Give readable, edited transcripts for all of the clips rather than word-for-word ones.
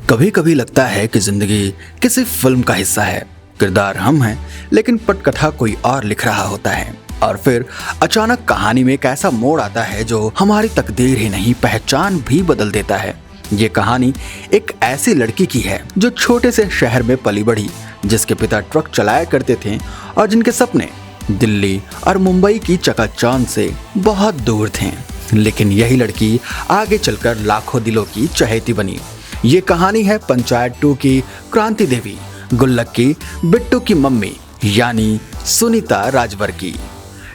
कभी कभी लगता है कि जिंदगी किसी फिल्म का हिस्सा है। किरदार हम हैं, लेकिन पटकथा कोई और लिख रहा होता है। और फिर अचानक कहानी में एक ऐसा मोड़ आता है जो हमारी तकदीर ही नहीं, पहचान भी बदल देता है। ये कहानी एक ऐसी लड़की की है जो छोटे से शहर में पली बढ़ी, जिसके पिता ट्रक चलाया करते थे और जिनके सपने दिल्ली और मुंबई की चकाचौंध से बहुत दूर थे। लेकिन यही लड़की आगे चलकर लाखों दिलों की चहेती बनी। ये कहानी है पंचायत 2 की क्रांति देवी, गुल्लक की बिट्टू की मम्मी यानी सुनीता राजवर की।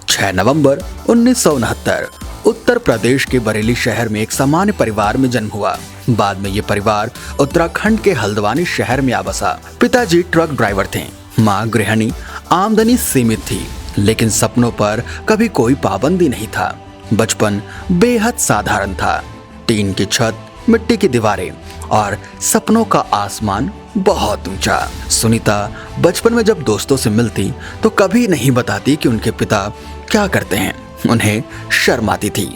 6 नवंबर 1969 उत्तर प्रदेश के बरेली शहर में एक सामान्य परिवार में जन्म हुआ। बाद में ये परिवार उत्तराखंड के हल्द्वानी शहर में आ बसा। पिताजी ट्रक ड्राइवर थे, माँ गृहिणी। आमदनी सीमित थी, लेकिन सपनों पर कभी कोई पाबंदी नहीं था। बचपन बेहद साधारण था। टीन की छत, मिट्टी की दीवारें और सपनों का आसमान बहुत ऊंचा। सुनीता बचपन में जब दोस्तों से मिलती तो कभी नहीं बताती कि उनके पिता क्या करते हैं। उन्हें शर्म आती थी,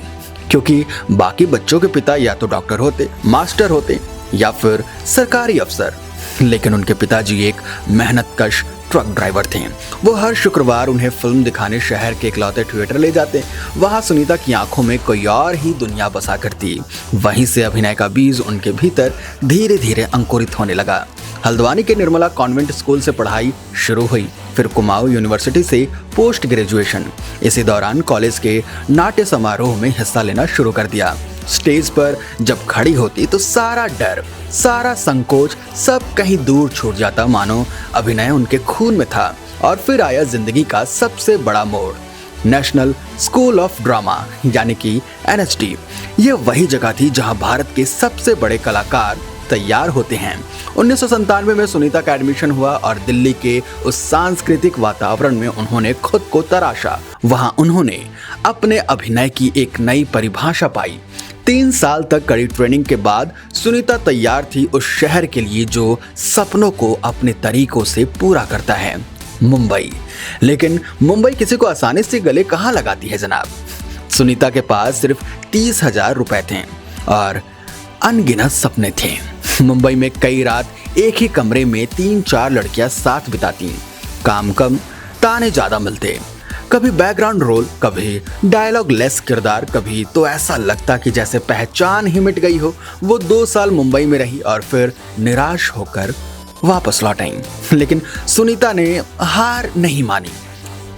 क्योंकि बाकी बच्चों के पिता या तो डॉक्टर होते, मास्टर होते या फिर सरकारी अफसर, लेकिन उनके पिताजी एक मेहनतकश ट्रक ड्राइवर थे। वो हर शुक्रवार उन्हें फिल्म दिखाने शहर के इकलौते थिएटर ले जाते। वहाँ सुनीता की आंखों में कोई और ही दुनिया बसा करती। वहीं से अभिनय का बीज उनके भीतर धीरे धीरे अंकुरित होने लगा। हल्द्वानी के निर्मला कॉन्वेंट स्कूल से पढ़ाई शुरू हुई, फिर कुमाऊं यूनिवर्सिटी से पोस्ट ग्रेजुएशन। इसी दौरान कॉलेज के नाट्य समारोह में हिस्सा लेना शुरू कर दिया। स्टेज पर जब खड़ी होती तो सारा डर, सारा संकोच सब कहीं दूर छूट जाता, मानो अभिनय उनके खून में था। और फिर आया जिंदगी का सबसे बड़ा मोड़, नेशनल स्कूल ऑफ ड्रामा यानी कि NSD। ये वही जगह थी जहां भारत के सबसे बड़े कलाकार तैयार होते हैं। 1997 में सुनीता का एडमिशन हुआ और दिल्ली के उस सांस्कृतिक वातावरण में उन्होंने खुद को तराशा। वहां उन्होंने अपने अभिनय की एक नई परिभाषा पाई। 3 साल तक कड़ी ट्रेनिंग के बाद सुनीता तैयार थी उस शहर के लिए जो सपनों को अपने तरीकों से पूरा करता है, मुंबई। लेकिन मुंबई किसी को आसानी से गले कहाँ लगाती है जनाब। सुनीता के पास सिर्फ 30,000 रुपए थे और अनगिनत सपने थे। मुंबई में कई रात एक ही कमरे में 3-4 लड़कियां साथ बिताती। काम कम, ताने ज्यादा मिलते। कभी बैकग्राउंड रोल, कभी डायलॉग लेस किरदार, कभी तो ऐसा लगता कि जैसे पहचान ही मिट गई हो। वो 2 साल मुंबई में रही और फिर निराश होकर वापस लौट आई। लेकिन सुनीता ने हार नहीं मानी।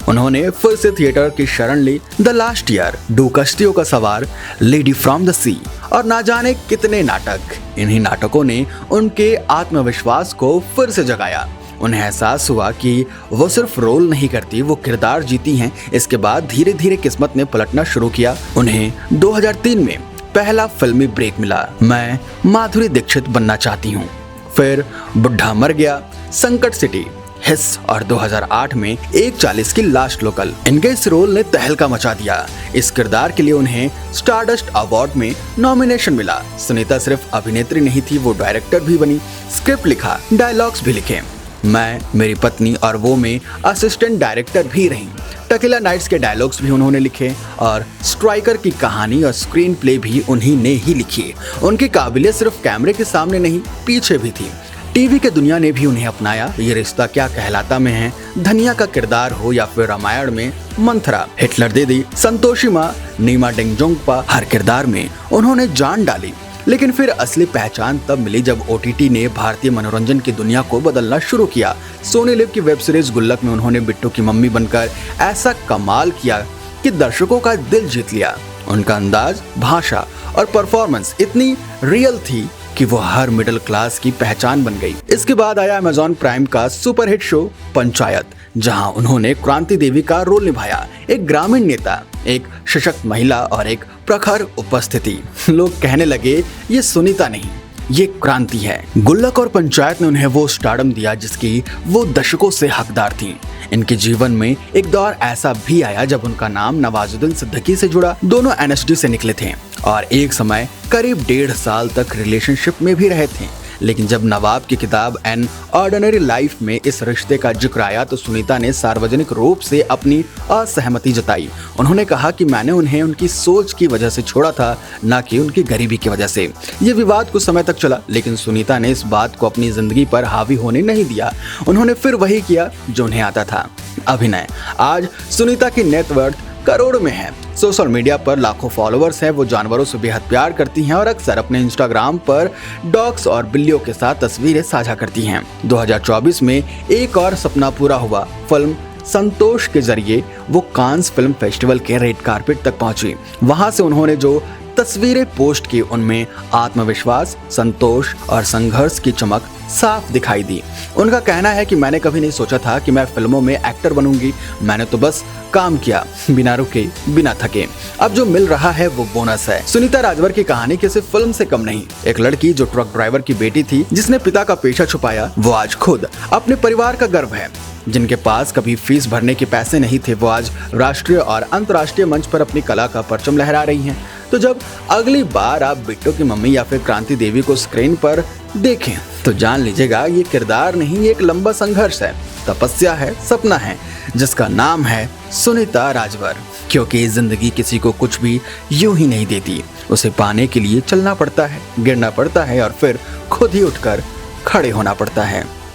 उन्होंने फिर से थिएटर की शरण ली। द लास्ट ईयर, डू कश्तियों का सवार, लेडी फ्रॉम द सी और ना जाने कितने नाटक। इन्हीं नाटकों ने उनके आत्मविश्वास को फिर से जगाया। उन्हें एहसास हुआ कि वो सिर्फ रोल नहीं करती, वो किरदार जीती हैं। इसके बाद धीरे धीरे किस्मत ने पलटना शुरू किया। उन्हें 2003 में पहला फिल्मी ब्रेक मिला, मैं माधुरी दीक्षित बनना चाहती हूँ। फिर बुढ़ा मर गया, संकट सिटी, हिस और 2008 में 1:40 की लास्ट लोकल। इनके इस रोल ने तहलका मचा दिया। इस किरदार के लिए उन्हें स्टारडस्ट अवार्ड में नॉमिनेशन मिला। सुनीता सिर्फ अभिनेत्री नहीं थी, वो डायरेक्टर भी बनी, स्क्रिप्ट लिखा, डायलॉग्स भी लिखे। मैं, मेरी पत्नी और वो में असिस्टेंट डायरेक्टर भी रही। टकीला नाइट्स के डायलॉग्स भी उन्होंने लिखे और स्ट्राइकर की कहानी और स्क्रीन प्ले भी उन्हीं ने ही लिखी। उनकी काबिलियत सिर्फ कैमरे के सामने नहीं, पीछे भी थी। टीवी के दुनिया ने भी उन्हें अपनाया। ये रिश्ता क्या कहलाता में है, धनिया का किरदार हो या फिर रामायण में मंथरा, हिटलर दीदी, संतोषी माँ, नीमा डेंगजोंगपा, हर किरदार में उन्होंने जान डाली। लेकिन फिर असली पहचान तब मिली जब OTT ने भारतीय मनोरंजन की दुनिया को बदलना शुरू किया। सोनी लिव की वेब सीरीज गुल्लक में उन्होंने बिट्टू की मम्मी बनकर ऐसा कमाल किया कि दर्शकों का दिल जीत लिया। उनका अंदाज, भाषा और परफॉर्मेंस इतनी रियल थी कि वो हर मिडिल क्लास की पहचान बन गई। इसके बाद आया अमेज़न प्राइम का सुपरहिट शो पंचायत, जहां उन्होंने क्रांति देवी का रोल निभाया। एक ग्रामीण नेता, एक सशक्त महिला और एक प्रखर उपस्थिति। लोग कहने लगे ये सुनीता नहीं, ये क्रांति है। गुल्लक और पंचायत ने उन्हें वो स्टारडम दिया जिसकी वो दशकों से हकदार थीं। इनके जीवन में एक दौर ऐसा भी आया जब उनका नाम नवाजुद्दीन सिद्दीकी से जुड़ा। दोनों NSD से निकले थे और एक समय करीब 1.5 साल तक रिलेशनशिप में भी रहे थे। लेकिन जब नवाब की किताब एन ऑर्डिनरी लाइफ में इस रिश्ते का जिक्र आया तो सुनीता ने सार्वजनिक रूप से अपनी असहमति जताई। उन्होंने कहा कि मैंने उन्हें उनकी सोच की वजह से छोड़ा था, न कि उनकी गरीबी की वजह से। ये विवाद कुछ समय तक चला, लेकिन सुनीता ने इस बात को अपनी जिंदगी पर हावी होने नहीं दिया। उन्होंने फिर वही किया जो उन्हें आता था, अभिनय। आज सुनीता की नेटवर्थ करोड़ में है। सोशल मीडिया पर लाखों फॉलोअर्स हैं। वो जानवरों से बेहद प्यार करती हैं और अक्सर अपने इंस्टाग्राम पर डॉग्स और बिल्लियों के साथ तस्वीरें साझा करती हैं। 2024 में एक और सपना पूरा हुआ। फिल्म संतोष के जरिए वो कांस फिल्म फेस्टिवल के रेड कारपेट तक पहुंची। वहां से उन्होंने जो तस्वीरें पोस्ट की उनमें आत्मविश्वास, संतोष और संघर्ष की चमक साफ दिखाई दी। उनका कहना है कि मैंने कभी नहीं सोचा था कि मैं फिल्मों में एक्टर बनूंगी। मैंने तो बस काम किया, बिना रुके, बिना थके। अब जो मिल रहा है वो बोनस है। सुनीता राजवर की कहानी किसी फिल्म से कम नहीं। एक लड़की जो ट्रक ड्राइवर की बेटी थी, जिसने पिता का पेशा छुपाया, वो आज खुद अपने परिवार का गर्व है। जिनके पास कभी फीस भरने के पैसे नहीं थे, वो आज राष्ट्रीय और अंतर्राष्ट्रीय मंच पर अपनी कला का परचम लहरा रही हैं। तो जब अगली बार आप बिट्टू की मम्मी या फिर क्रांति देवी को स्क्रीन पर देखें तो जान लीजिएगा ये किरदार नहीं, एक लंबा संघर्ष है, तपस्या है, सपना है, जिसका नाम है सुनीता राजवर। क्योंकि जिंदगी किसी को कुछ भी यूं ही नहीं देती। उसे पाने के लिए चलना पड़ता है, गिरना पड़ता है और फिर खुद ही उठकर खड़े होना पड़ता है।